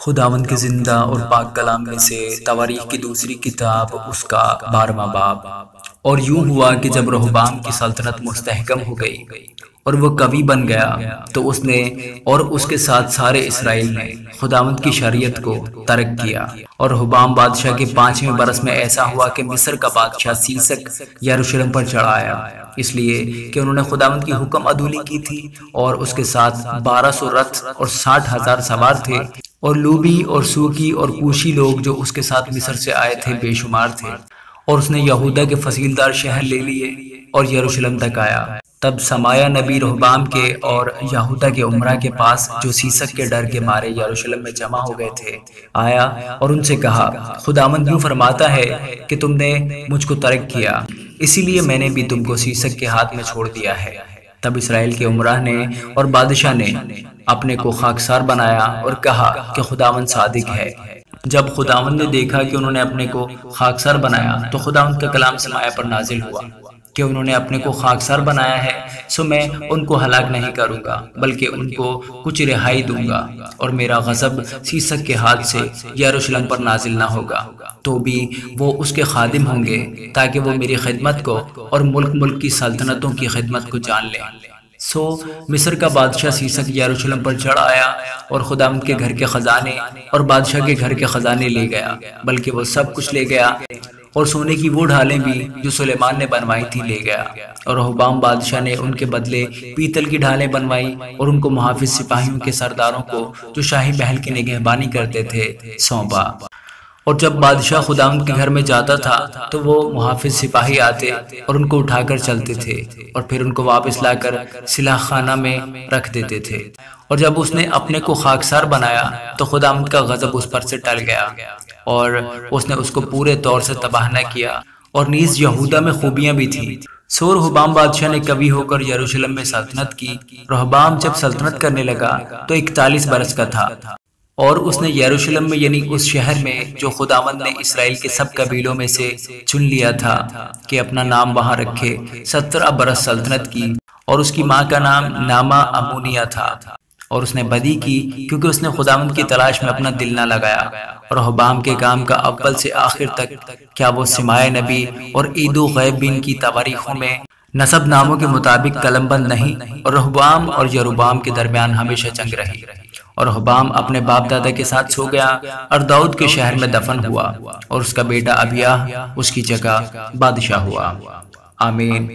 خداوند کے زندہ اور پاک کلام میں سے تواریخ کی دوسری کتاب اس کا 12واں باب۔ اور یوں ہوا کہ جب رہبام کی سلطنت مستحکم ہو گئی اور وہ قوی بن گیا تو اس نے اور اس کے ساتھ سارے اسرائیل نے خداوند کی شریعت کو ترک کیا۔ اور رہبام بادشاہ کے 5ویں برس میں ایسا ہوا کہ مصر کا بادشاہ سیسک یروشلم پر چڑھ آیا، اس لیے کہ انہوں نے خداوند کی حکم عدولی کی تھی، اور اس کے ساتھ 1200 رتھ اور 60,000 سوار تھے، اور لوبی اور سوکی اور کوشی لوگ جو اس کے ساتھ مصر سے آئے تھے بے شمار تھے۔ اور اس نے یہودا کے فصیلدار شہر لے لیے اور یروشلم تک آیا۔ تب سمایا نبی رہبام کے اور یہودا کے عمرہ کے پاس جو سیسک کے ڈر کے مارے یروشلم میں جمع ہو گئے تھے آیا اور ان سے کہا، خداوند یوں فرماتا ہے کہ تم نے مجھ کو ترک کیا، اسی لیے میں نے بھی تم کو سیسک کے ہاتھ میں چھوڑ دیا ہے۔ تب اسرائیل کے عمرہ نے اور بادشاہ نے اپنے کو خاکسار بنایا اور کہا کہ خداوند صادق ہے۔ جب خداوند نے دیکھا کہ انہوں نے اپنے کو خاکسار بنایا تو خداوند کا کلام سمایا پر نازل ہوا کہ انہوں نے اپنے کو خاکسار بنایا ہے، سو میں ان کو ہلاک نہیں کروں گا بلکہ ان کو کچھ رہائی دوں گا، اور میرا غضب سیسک کے ہاتھ سے یروشلم پر نازل نہ ہوگا، تو بھی وہ اس کے خادم ہوں گے تاکہ وہ میری خدمت کو اور ملک کی سلطنتوں کی خدمت کو جان لیں۔ سو مصر کا بادشاہ سیسک یروشلم پر چڑھ آیا اور خداوند کے گھر کے خزانے اور بادشاہ کے گھر کے خزانے لے گیا، بلکہ وہ سب کچھ لے گیا، اور سونے کی وہ ڈھالیں بھی جو سلیمان نے بنوائی تھی لے گیا۔ اور رہبام بادشاہ نے ان کے بدلے پیتل کی ڈھالیں بنوائی اور ان کو محافظ سپاہیوں کے سرداروں کو جو شاہی محل کی نگہبانی کرتے تھے سونپا۔ اور جب بادشاہ خداوند کے گھر میں جاتا تھا تو وہ محافظ سپاہی آتے اور ان کو اٹھا کر چلتے تھے اور پھر ان کو واپس لا کر سلاح خانہ میں رکھ دیتے تھے۔ اور جب اس نے اپنے کو خاکسار بنایا تو خداوند کا غضب اس پر سے ٹل گیا اور اس نے اس کو پورے طور سے تباہ نہ کیا، اور نیز یہودا میں خوبیاں بھی تھیں۔ سو رہبام بادشاہ نے قوی ہو کر یروشلم میں سلطنت کی۔ رہبام جب سلطنت کرنے لگا تو 41 برس کا تھا، اور اس نے یروشلم میں یعنی اس شہر میں جو خداوند نے اسرائیل کے سب قبیلوں میں سے چن لیا تھا کہ اپنا نام وہاں رکھے، 17 برس سلطنت کی۔ اور اس کی ماں کا نام نعمہ امونیہ تھا، اور اس نے بدی کی کیونکہ اس نے خداوند کی تلاش میں اپنا دل نہ لگایا۔ اور رہبام کے کام کا اول سے آخر تک کیا وہ سمایا نبی اور عیدو غیب بن کی تواریخوں میں نسب ناموں کے مطابق قلم بند نہیں؟ اور رہبام اور یروبام کے درمیان ہمیشہ جنگ رہی، اور رہبام اپنے باپ دادا کے ساتھ سو گیا اور داؤد کے شہر میں دفن ہوا، اور اس کا بیٹا ابیاہ اس کی جگہ بادشاہ ہوا۔ آمین۔